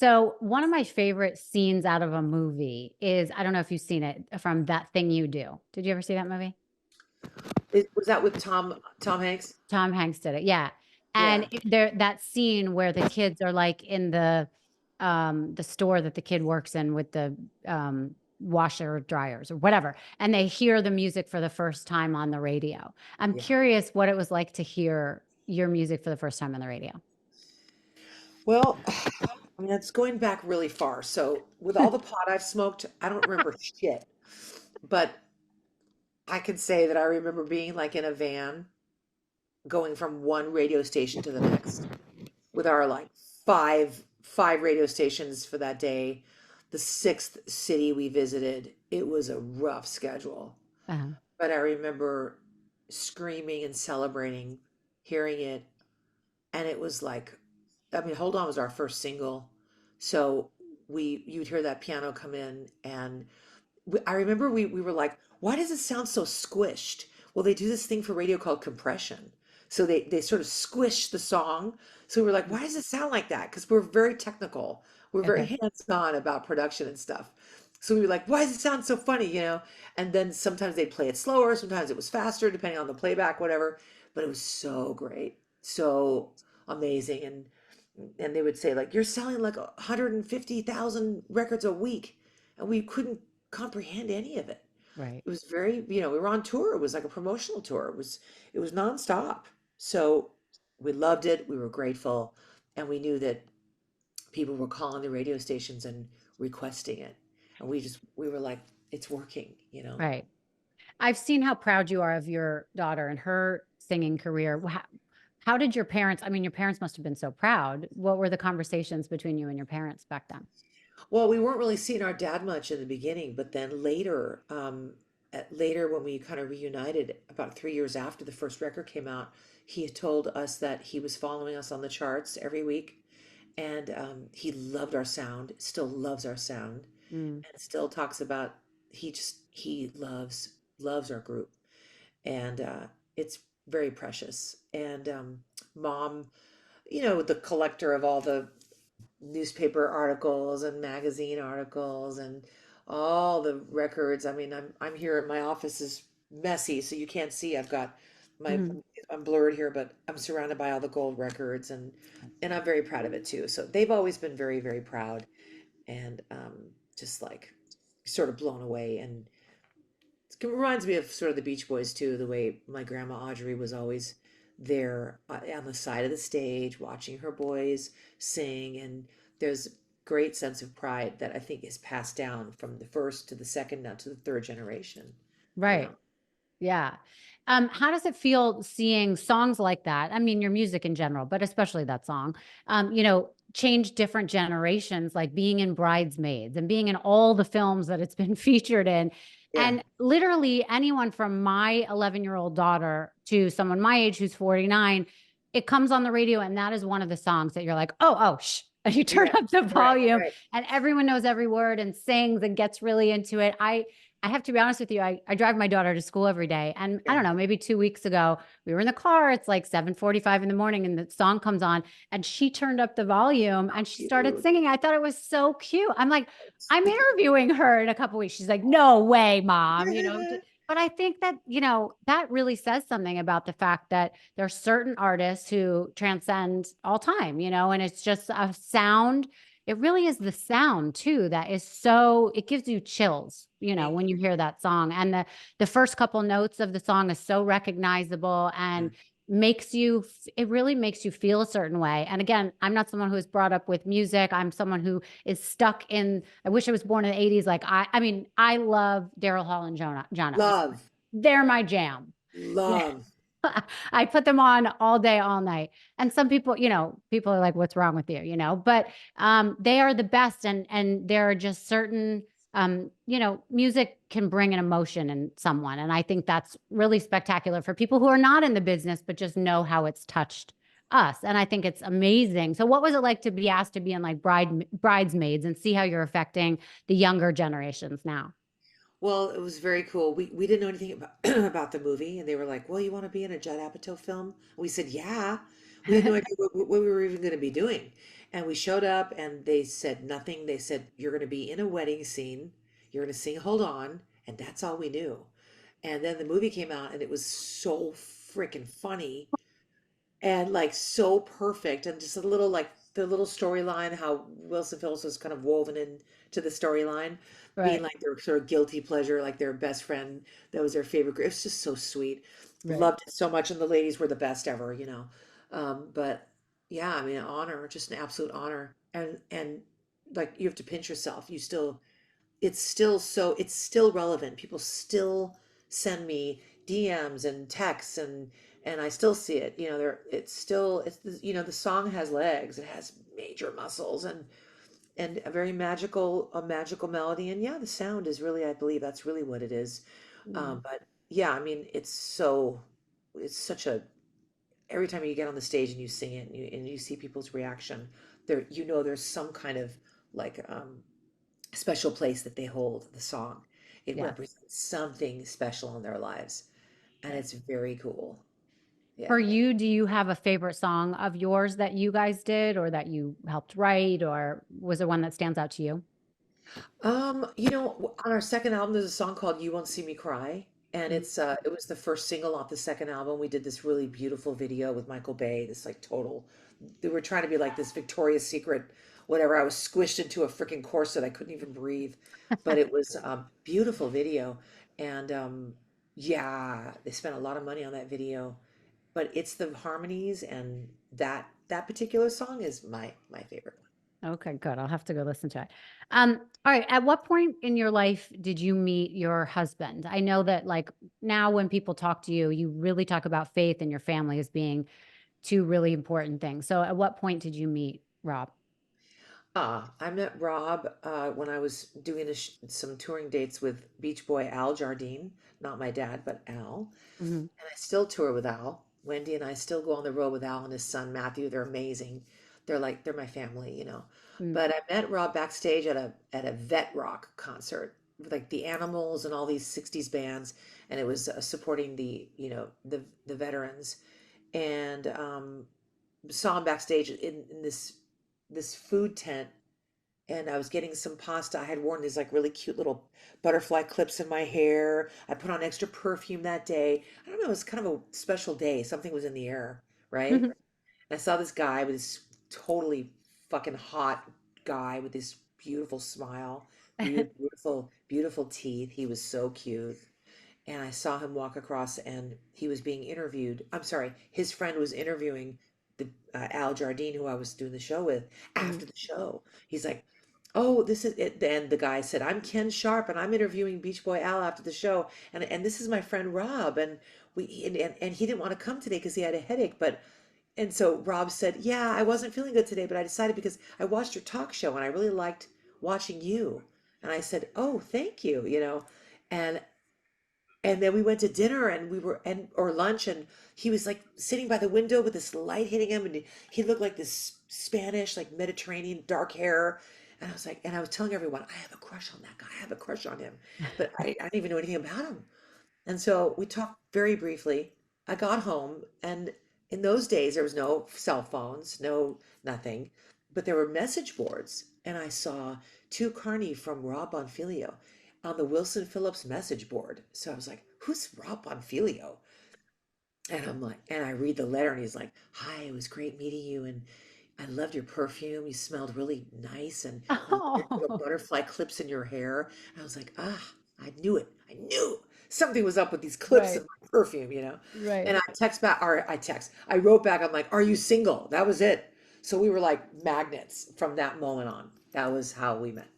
So one of my favorite scenes out of a movie is, I don't know if you've seen it, from That Thing You Do. Did you ever see that movie? Was that with Tom Hanks? Tom Hanks did it. Yeah. And Yeah, there, that scene where the kids are like in the store that the kid works in with the washer dryers or whatever, and they hear the music for the first time on the radio. I'm yeah. curious what it was like to hear your music for the first time on the radio. Well, I mean, it's going back really far. So with all the pot I've smoked, I don't remember shit. But I can say that I remember being like in a van going from one radio station to the next with our like five radio stations for that day. The sixth city we visited, it was a rough schedule. Uh-huh. But I remember screaming and celebrating, hearing it, and it was like, I mean, Hold On was our first single. So you'd hear that piano come in, and I remember we were like, why does it sound so squished? Well, they do this thing for radio called compression. So they sort of squish the song. So we were like, why does it sound like that? Because we're very technical. We're very Okay. hands-on about production and stuff. So we were like, why does it sound so funny, you know? And then sometimes they'd play it slower, sometimes it was faster, depending on the playback, whatever. But it was so great, so amazing. And they would say, like, you're selling like 150,000 records a week. And we couldn't comprehend any of it. Right. It was very, we were on tour. It was like a promotional tour. It was nonstop. So we loved it. We were grateful, and we knew that people were calling the radio stations and requesting it. And we were like, it's working. Right. I've seen how proud you are of your daughter and her singing career. How did your parents, I mean, your parents must have been so proud. What were the conversations between you and your parents back then? Well, we weren't really seeing our dad much in the beginning, but then later, later when we kind of reunited about 3 years after the first record came out, he had told us that he was following us on the charts every week, and he loved our sound, still loves our sound, Mm. and still talks about he loves our group, and it's very precious. And mom, the collector of all the newspaper articles and magazine articles and all the records. I mean, I'm here. My office is messy, so you can't see. I've got my Mhm. I'm blurred here, but I'm surrounded by all the gold records, and I'm very proud of it too. So they've always been very, very proud, and just like sort of blown away. And it reminds me of sort of the Beach Boys too, the way my grandma Audrey was always there on the side of the stage watching her boys sing. And there's a great sense of pride that I think is passed down from the first to the second, now to the third generation, you Right. know. Yeah. How does it feel seeing songs like that? I mean, your music in general, but especially that song, change different generations, like being in Bridesmaids and being in all the films that it's been featured in. Yeah. And literally anyone from my 11-year-old daughter to someone my age who's 49, it comes on the radio. And that is one of the songs that you're like, oh, shh. And you turn Yeah. up the Right, volume right. and everyone knows every word and sings and gets really into it. I have to be honest with you. I drive my daughter to school every day. And I Yeah. don't know, maybe 2 weeks ago, we were in the car. It's like 7:45 in the morning and the song comes on and she turned up the volume and she started Cute. singing. I thought it was so cute. I'm like, I'm interviewing her in a couple weeks. She's like, no way, mom, but I think that, that really says something about the fact that there are certain artists who transcend all time, and it's just a sound. It really is the sound too that is so, it gives you chills, Thank when you you. hear that song. And the first couple notes of the song is so recognizable Yeah. and it really makes you feel a certain way. And again, I'm not someone who is brought up with music. I'm someone who is stuck in, I wish I was born in the 80s. Like I mean, I love Daryl Hall and John Oates. Love, They're my jam. love. I put them on all day, all night. And some people, people are like, what's wrong with you? But they are the best. And there are just certain, music can bring an emotion in someone. And I think that's really spectacular for people who are not in the business, but just know how it's touched us. And I think it's amazing. So what was it like to be asked to be in like bridesmaids and see how you're affecting the younger generations now? Well, it was very cool. We didn't know anything about about the movie, and they were like, "Well, you want to be in a Judd Apatow film?" We said, "Yeah." We had no idea what we were even going to be doing, And we showed up and they said nothing. They said, "You're going to be in a wedding scene. You're going to sing Hold On." And that's all we knew. And then the movie came out and it was so freaking funny and like so perfect and just a little like the little storyline, how Wilson Phillips was kind of woven into the storyline, being Right. like their sort of guilty pleasure, like their best friend, that was their favorite. It was just so sweet. Right. Loved it so much, and the ladies were the best ever, But yeah, I mean, honor, just an absolute honor, and like you have to pinch yourself. You still it's still relevant. People still send me DMs and texts and I still see it. The song has legs. It has major muscles and a magical melody. And yeah, the sound is really, I believe that's really what it is. Yeah. But yeah, I mean, it's such a every time you get on the stage and you sing it and you see people's reaction, there's some kind of like special place that they hold the song. It Yes. represents something special in their lives, and Yes. it's very cool. For Yeah. you, do you have a favorite song of yours that you guys did or that you helped write, or was there one that stands out to you? On our second album, there's a song called "You Won't See Me Cry," and Mhm. it was the first single off the second album. We did this really beautiful video with Michael Bay. This like total, they were trying to be like this Victoria's Secret, whatever. I was squished into a freaking corset. I couldn't even breathe, but it was a beautiful video, and yeah, they spent a lot of money on that video. But it's the harmonies and that particular song is my favorite one. Okay, good. I'll have to go listen to it. All right. At what point in your life did you meet your husband? I know that like now when people talk to you, you really talk about faith and your family as being two really important things. So at what point did you meet Rob? I met Rob when I was doing some touring dates with Beach Boy Al Jardine, not my dad, but Al. Mhm. And I still tour with Al. Wendy and I still go on the road with Al and his son Matthew. They're amazing. They're my family. Mm. But I met Rob backstage at a vet rock concert with like the Animals and all these 60s bands, and it was supporting the veterans. And saw him backstage in this food tent, and I was getting some pasta. I had worn these like really cute little butterfly clips in my hair. I put on extra perfume that day. I don't know, it was kind of a special day. Something was in the air, right? And I saw this guy with this totally fucking hot guy with this beautiful smile, beautiful, beautiful teeth. He was so cute. And I saw him walk across and he was being interviewed. I'm sorry, his friend was interviewing the Al Jardine, who I was doing the show with, Mhm. after the show. He's like, "Oh, this is it." And the guy said, "I'm Ken Sharp, and I'm interviewing Beach Boy Al after the show, and this is my friend Rob, and and he didn't want to come today because he had a headache, but." And so Rob said, "Yeah, I wasn't feeling good today, but I decided because I watched your talk show and I really liked watching you." And I said, "Oh, thank you. And then we went to dinner and or lunch, and he was like sitting by the window with this light hitting him, and he looked like this Spanish, like Mediterranean, dark hair. And I was telling everyone, I have a crush on that guy. I have a crush on him, but I didn't even know anything about him. And so we talked very briefly. I got home, and in those days, there was no cell phones, no nothing, but there were message boards. And I saw two Carney from Rob Bonfilio on the Wilson Phillips message board. So I was like, who's Rob Bonfilio? And I'm like, and I read the letter, and he's like, "Hi, it was great meeting you, and I loved your perfume. You smelled really nice, and I love your little Oh, butterfly clips in your hair." And I was like, I knew it. I knew something was up with these clips in right, my perfume. right. And I wrote back, I'm like, "Are you single?" That was it. So we were like magnets from that moment on. That was how we met.